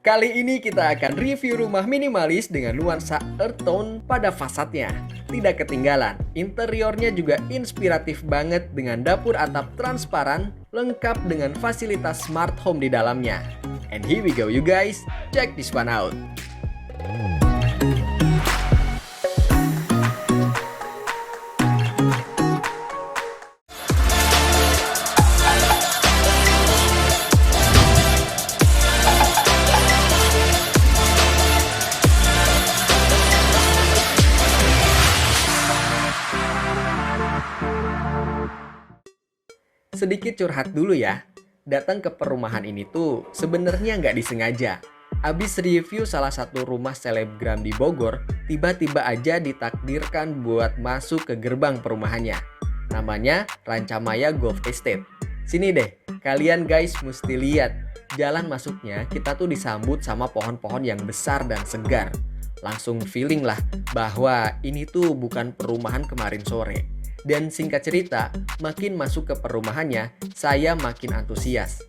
Kali ini kita akan review rumah minimalis dengan nuansa earth tone pada fasadnya. Tidak ketinggalan, interiornya juga inspiratif banget dengan dapur atap transparan lengkap dengan fasilitas smart home di dalamnya. And here we go you guys, check this one out. Sedikit curhat dulu ya. Datang ke perumahan ini tuh sebenarnya nggak disengaja. Abis review salah satu rumah selebgram di Bogor, tiba-tiba aja ditakdirkan buat masuk ke gerbang perumahannya. Namanya Rancamaya Golf Estate. Sini deh, kalian guys mesti lihat. Jalan masuknya kita tuh disambut sama pohon-pohon yang besar dan segar. Langsung feeling lah bahwa ini tuh bukan perumahan kemarin sore. Dan singkat cerita, makin masuk ke perumahannya, saya makin antusias.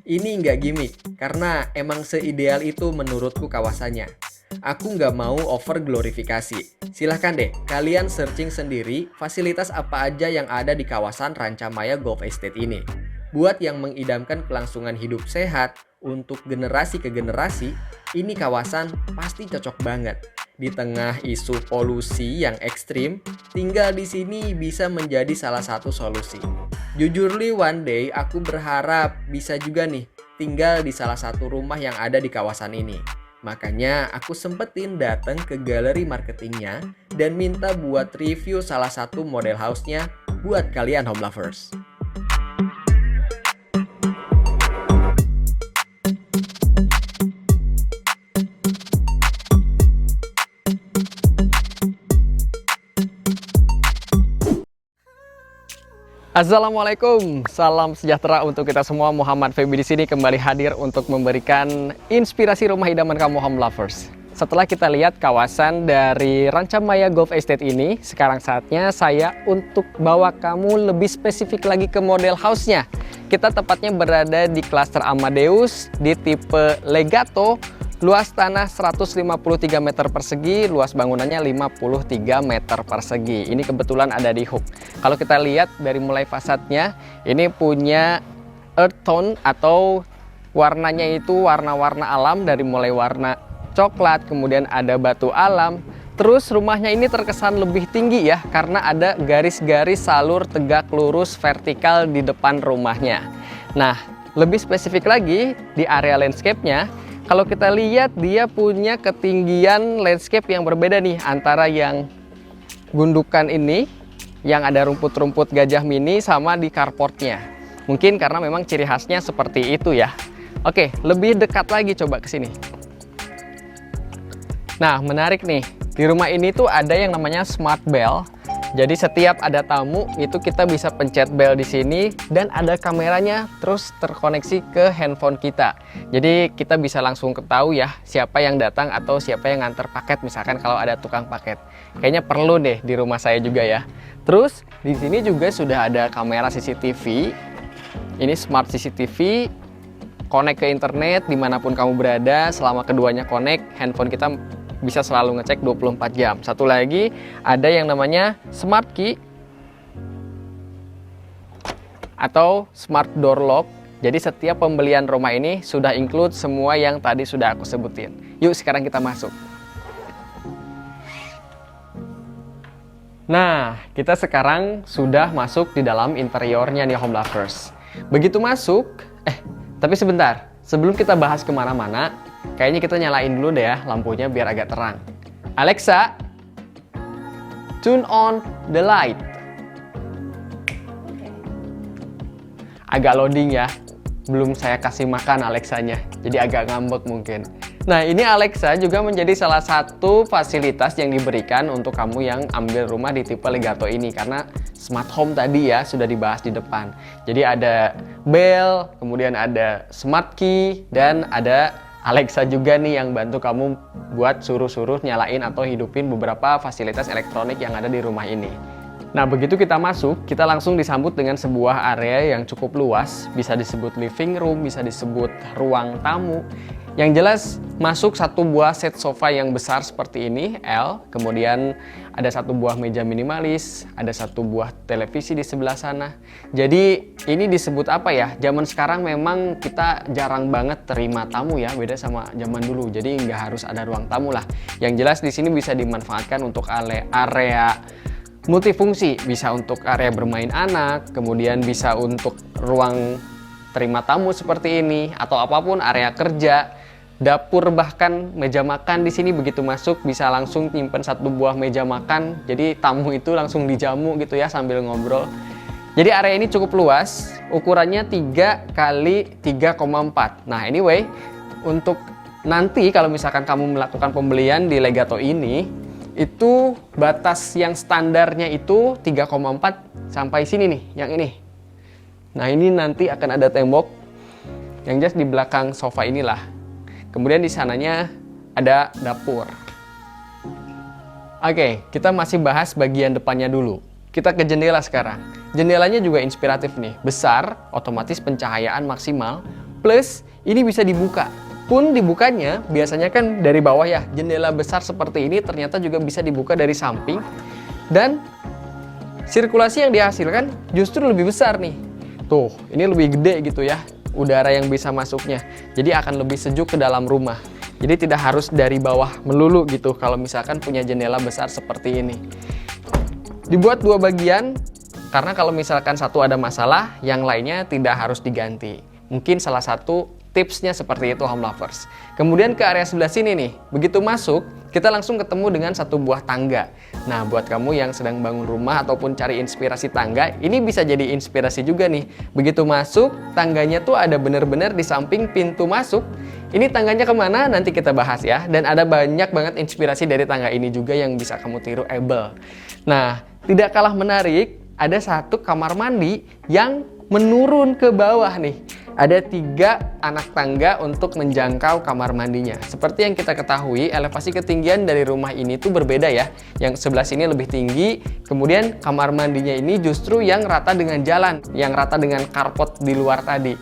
Ini nggak gimmick, karena emang seideal itu menurutku kawasannya. Aku nggak mau over glorifikasi. Silahkan deh, kalian searching sendiri fasilitas apa aja yang ada di kawasan Rancamaya Golf Estate ini. Buat yang mengidamkan kelangsungan hidup sehat untuk generasi ke generasi, ini kawasan pasti cocok banget. Di tengah isu polusi yang ekstrim, tinggal di sini bisa menjadi salah satu solusi. Jujurly one day aku berharap bisa juga nih tinggal di salah satu rumah yang ada di kawasan ini. Makanya aku sempetin datang ke galeri marketingnya dan minta buat review salah satu model house-nya buat kalian home lovers. Assalamualaikum, salam sejahtera untuk kita semua. Muhammad Feby di sini kembali hadir untuk memberikan inspirasi rumah idaman kamu home lovers. Setelah kita lihat kawasan dari Rancamaya Golf Estate ini, sekarang saatnya saya untuk bawa kamu lebih spesifik lagi ke model house-nya. Kita tepatnya berada di klaster Amadeus di tipe Legato. Luas tanah 153 meter persegi, luas bangunannya 53 meter persegi. Ini kebetulan ada di hook. Kalau kita lihat dari mulai fasadnya, ini punya earth tone atau warnanya itu warna-warna alam, dari mulai warna coklat, kemudian ada batu alam. Terus rumahnya ini terkesan lebih tinggi ya, karena ada garis-garis salur tegak lurus vertikal di depan rumahnya. Nah, lebih spesifik lagi di area landscape-nya, kalau kita lihat dia punya ketinggian landscape yang berbeda nih antara yang gundukan ini yang ada rumput-rumput gajah mini sama di carportnya. Mungkin karena memang ciri khasnya seperti itu ya. Oke, lebih dekat lagi coba ke sini. Nah, menarik nih. Di rumah ini tuh ada yang namanya smart bell. Jadi setiap ada tamu itu kita bisa pencet bel di sini dan ada kameranya terus terkoneksi ke handphone kita. Jadi kita bisa langsung ketahui ya siapa yang datang atau siapa yang nganter paket, misalkan kalau ada tukang paket. Kayaknya perlu deh di rumah saya juga ya. Terus di sini juga sudah ada kamera CCTV. Ini smart CCTV, connect ke internet dimanapun kamu berada. Selama keduanya connect, handphone kita bisa selalu ngecek 24 jam. Satu lagi, ada yang namanya smart key atau smart door lock. Jadi setiap pembelian rumah ini sudah include semua yang tadi sudah aku sebutin. Yuk sekarang kita masuk. Nah, kita sekarang sudah masuk di dalam interiornya nih home lovers. Begitu masuk, tapi sebentar. Sebelum kita bahas kemana-mana, kayaknya kita nyalain dulu deh ya lampunya biar agak terang. Alexa, turn on the light. Agak loading ya, belum saya kasih makan Alexanya, jadi agak ngambek mungkin. Nah, ini Alexa juga menjadi salah satu fasilitas yang diberikan untuk kamu yang ambil rumah di tipe Legato ini, karena smart home tadi ya sudah dibahas di depan. Jadi ada bell, kemudian ada smart key, dan ada Alexa juga nih yang bantu kamu buat suruh-suruh nyalain atau hidupin beberapa fasilitas elektronik yang ada di rumah ini. Nah, begitu kita masuk, kita langsung disambut dengan sebuah area yang cukup luas, bisa disebut living room, bisa disebut ruang tamu. Yang jelas masuk satu buah set sofa yang besar seperti ini, L. Kemudian ada satu buah meja minimalis, ada satu buah televisi di sebelah sana. Jadi ini disebut apa ya? Zaman sekarang memang kita jarang banget terima tamu ya, beda sama zaman dulu. Jadi nggak harus ada ruang tamu lah. Yang jelas di sini bisa dimanfaatkan untuk area multifungsi, bisa untuk area bermain anak, kemudian bisa untuk ruang terima tamu seperti ini, atau apapun, area kerja, dapur, bahkan meja makan. Di sini begitu masuk bisa langsung nyimpen satu buah meja makan, jadi tamu itu langsung dijamu gitu ya sambil ngobrol. Jadi area ini cukup luas, ukurannya 3 kali 3,4. Nah anyway, untuk nanti kalau misalkan kamu melakukan pembelian di Legato ini, itu batas yang standarnya itu 3,4 sampai sini nih, yang ini. Nah ini nanti akan ada tembok yang just di belakang sofa inilah. Kemudian di sananya ada dapur. Oke, kita masih bahas bagian depannya dulu. Kita ke jendela sekarang. Jendelanya juga inspiratif nih, besar, otomatis pencahayaan maksimal, plus ini bisa dibuka. Pun dibukanya biasanya kan dari bawah ya. Jendela besar seperti ini ternyata juga bisa dibuka dari samping, dan sirkulasi yang dihasilkan justru lebih besar nih. Tuh, ini lebih gede gitu ya, udara yang bisa masuknya. Jadi akan lebih sejuk ke dalam rumah. Jadi tidak harus dari bawah melulu gitu kalau misalkan punya jendela besar seperti ini. Dibuat dua bagian, karena kalau misalkan satu ada masalah, yang lainnya tidak harus diganti. Mungkin salah satu tipsnya seperti itu home lovers. Kemudian ke area sebelah sini nih, begitu masuk, kita langsung ketemu dengan satu buah tangga. Nah, buat kamu yang sedang bangun rumah ataupun cari inspirasi tangga, ini bisa jadi inspirasi juga nih. Begitu masuk, tangganya tuh ada bener-bener di samping pintu masuk. Ini tangganya kemana? Nanti kita bahas ya. Dan ada banyak banget inspirasi dari tangga ini juga yang bisa kamu tiru able. Nah, tidak kalah menarik, ada satu kamar mandi yang menurun ke bawah nih. Ada 3 anak tangga untuk menjangkau kamar mandinya. Seperti yang kita ketahui, elevasi ketinggian dari rumah ini tuh berbeda ya. Yang sebelah sini lebih tinggi, kemudian kamar mandinya ini justru yang rata dengan jalan, yang rata dengan carport di luar tadi.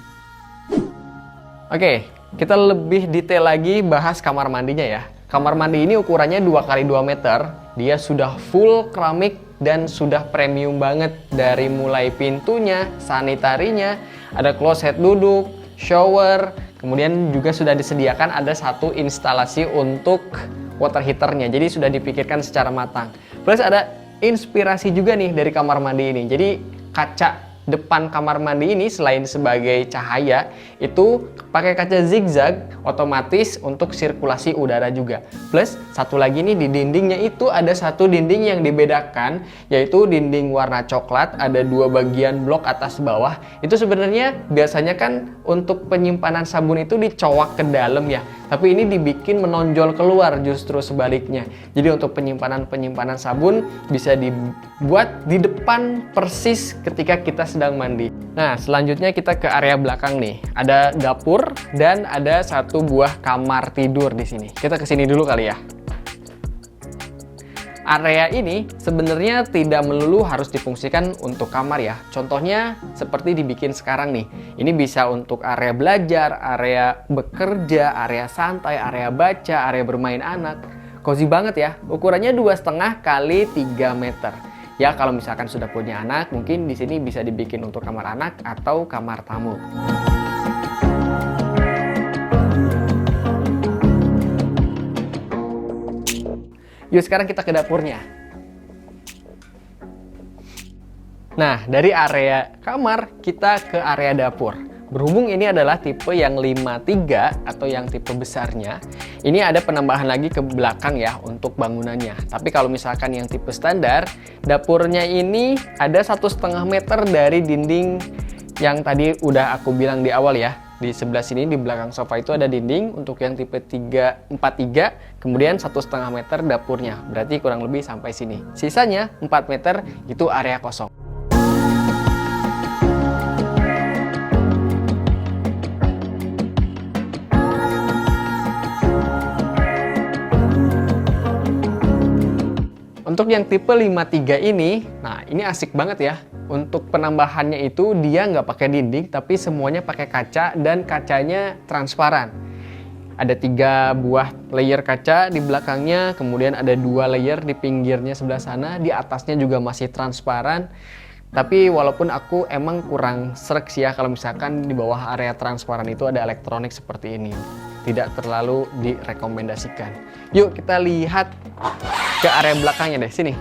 Oke, kita lebih detail lagi bahas kamar mandinya ya. Kamar mandi ini ukurannya 2 kali 2 meter. Dia sudah full keramik dan sudah premium banget, dari mulai pintunya, sanitarinya, ada kloset duduk, shower, kemudian juga sudah disediakan ada satu instalasi untuk water heaternya. Jadi sudah dipikirkan secara matang. Plus ada inspirasi juga nih dari kamar mandi ini. Jadi kaca depan kamar mandi ini selain sebagai cahaya, itu pakai kaca zigzag, otomatis untuk sirkulasi udara juga. Plus satu lagi nih, di dindingnya itu ada satu dinding yang dibedakan, yaitu dinding warna coklat, ada 2 bagian blok atas bawah. Itu sebenarnya biasanya kan untuk penyimpanan sabun itu dicowak ke dalam ya, tapi ini dibikin menonjol keluar, justru sebaliknya. Jadi untuk penyimpanan sabun bisa dibuat di depan persis ketika kita sedang mandi. Nah, selanjutnya kita ke area belakang nih. Ada dapur dan ada satu buah kamar tidur di sini. Kita ke sini dulu kali ya. Area ini sebenarnya tidak melulu harus difungsikan untuk kamar ya. Contohnya seperti dibikin sekarang nih. Ini bisa untuk area belajar, area bekerja, area santai, area baca, area bermain anak. Cozy banget ya. Ukurannya 2,5 kali 3 meter. Ya kalau misalkan sudah punya anak, mungkin di sini bisa dibikin untuk kamar anak atau kamar tamu. Yuk sekarang kita ke dapurnya. Nah, dari area kamar kita ke area dapur. Berhubung ini adalah tipe yang 53 atau yang tipe besarnya, ini ada penambahan lagi ke belakang ya untuk bangunannya. Tapi kalau misalkan yang tipe standar, dapurnya ini ada 1,5 meter dari dinding yang tadi udah aku bilang di awal ya. Di sebelah sini di belakang sofa itu ada dinding untuk yang tipe 343, kemudian 1,5 meter dapurnya. Berarti kurang lebih sampai sini. Sisanya 4 meter itu area kosong. Untuk yang tipe 53 ini, nah ini asik banget ya. Untuk penambahannya itu dia nggak pakai dinding, tapi semuanya pakai kaca dan kacanya transparan. Ada 3 buah layer kaca di belakangnya, kemudian ada 2 layer di pinggirnya sebelah sana, di atasnya juga masih transparan. Tapi walaupun aku emang kurang srek sih ya kalau misalkan di bawah area transparan itu ada elektronik seperti ini. Tidak terlalu direkomendasikan. Yuk kita lihat ke area belakangnya deh, sini.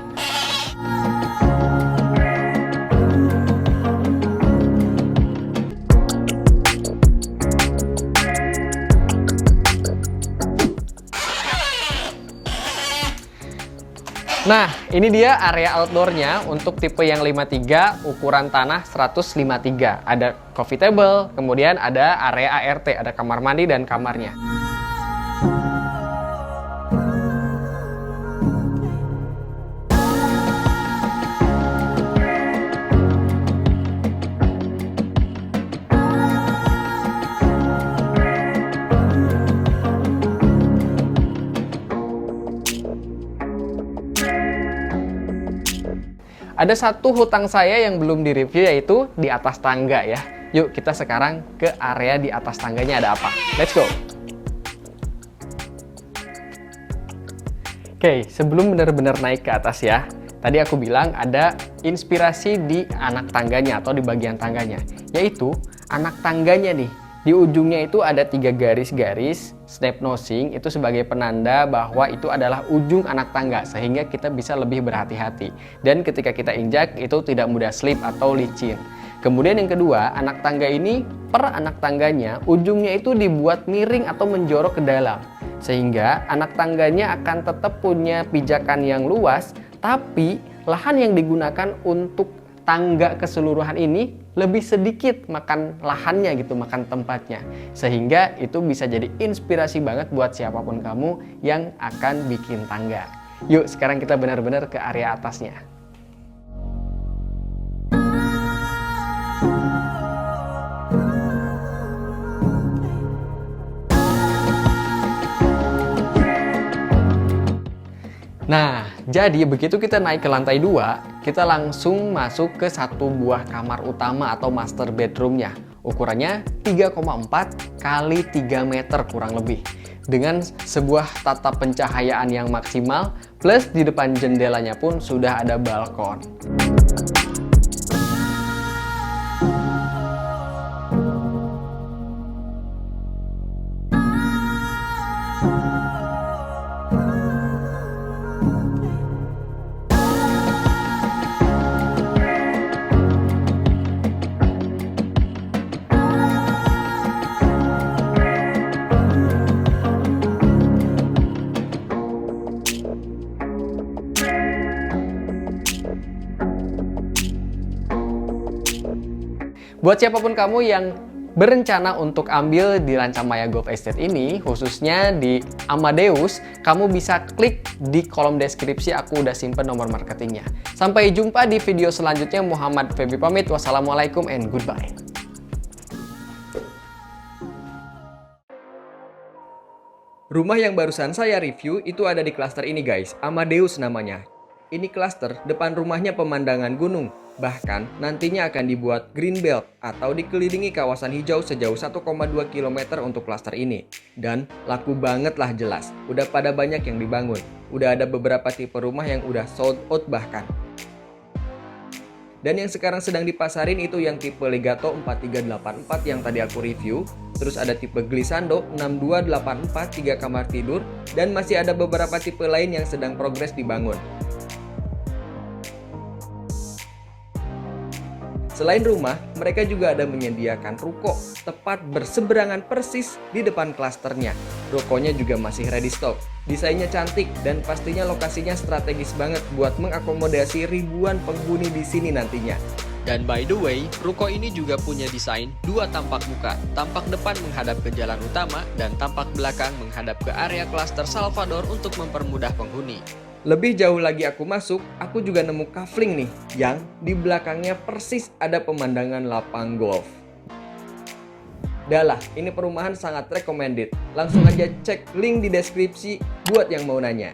Nah, ini dia area outdoornya untuk tipe yang 53, ukuran tanah 153. Ada coffee table, kemudian ada area ART, ada kamar mandi dan kamarnya. Ada satu hutang saya yang belum direview, yaitu di atas tangga ya. Yuk kita sekarang ke area di atas tangganya ada apa. Let's go. Oke, sebelum benar-benar naik ke atas ya, tadi aku bilang ada inspirasi di anak tangganya atau di bagian tangganya. Yaitu anak tangganya nih. Di ujungnya itu ada 3 garis-garis snap nosing, itu sebagai penanda bahwa itu adalah ujung anak tangga, sehingga kita bisa lebih berhati-hati. Dan ketika kita injak itu tidak mudah slip atau licin. Kemudian yang kedua, anak tangga ini per anak tangganya ujungnya itu dibuat miring atau menjorok ke dalam. Sehingga anak tangganya akan tetap punya pijakan yang luas, tapi lahan yang digunakan untuk tangga keseluruhan ini lebih sedikit makan lahannya gitu, makan tempatnya. Sehingga itu bisa jadi inspirasi banget buat siapapun kamu yang akan bikin tangga. Yuk sekarang kita benar-benar ke area atasnya. Nah, jadi begitu kita naik ke lantai 2, kita langsung masuk ke satu buah kamar utama atau master bedroomnya. Ukurannya 3,4 kali 3 meter kurang lebih. Dengan sebuah tata pencahayaan yang maksimal, plus di depan jendelanya pun sudah ada balkon. Buat siapapun kamu yang berencana untuk ambil di Rancamaya Golf Estate ini, khususnya di Amadeus, kamu bisa klik di kolom deskripsi, aku udah simpen nomor marketingnya. Sampai jumpa di video selanjutnya. Muhammad Feby pamit. Wassalamualaikum and goodbye. Rumah yang barusan saya review itu ada di klaster ini guys, Amadeus namanya. Ini klaster, depan rumahnya pemandangan gunung. Bahkan nantinya akan dibuat green belt atau dikelilingi kawasan hijau sejauh 1,2 km untuk klaster ini. Dan laku banget lah jelas, udah pada banyak yang dibangun. Udah ada beberapa tipe rumah yang udah sold out bahkan. Dan yang sekarang sedang dipasarin itu yang tipe Legato 4384 yang tadi aku review. Terus ada tipe Glissando 6284 3 kamar tidur. Dan masih ada beberapa tipe lain yang sedang progres dibangun. Selain rumah, mereka juga ada menyediakan ruko tepat berseberangan persis di depan klasternya. Rukonya juga masih ready stock. Desainnya cantik dan pastinya lokasinya strategis banget buat mengakomodasi ribuan penghuni di sini nantinya. Dan by the way, ruko ini juga punya desain 2 tampak muka. Tampak depan menghadap ke jalan utama dan tampak belakang menghadap ke area klaster Salvador untuk mempermudah penghuni. Lebih jauh lagi aku masuk, aku juga nemu kafling nih, yang di belakangnya persis ada pemandangan lapang golf. Dah lah, ini perumahan sangat recommended. Langsung aja cek link di deskripsi buat yang mau nanya.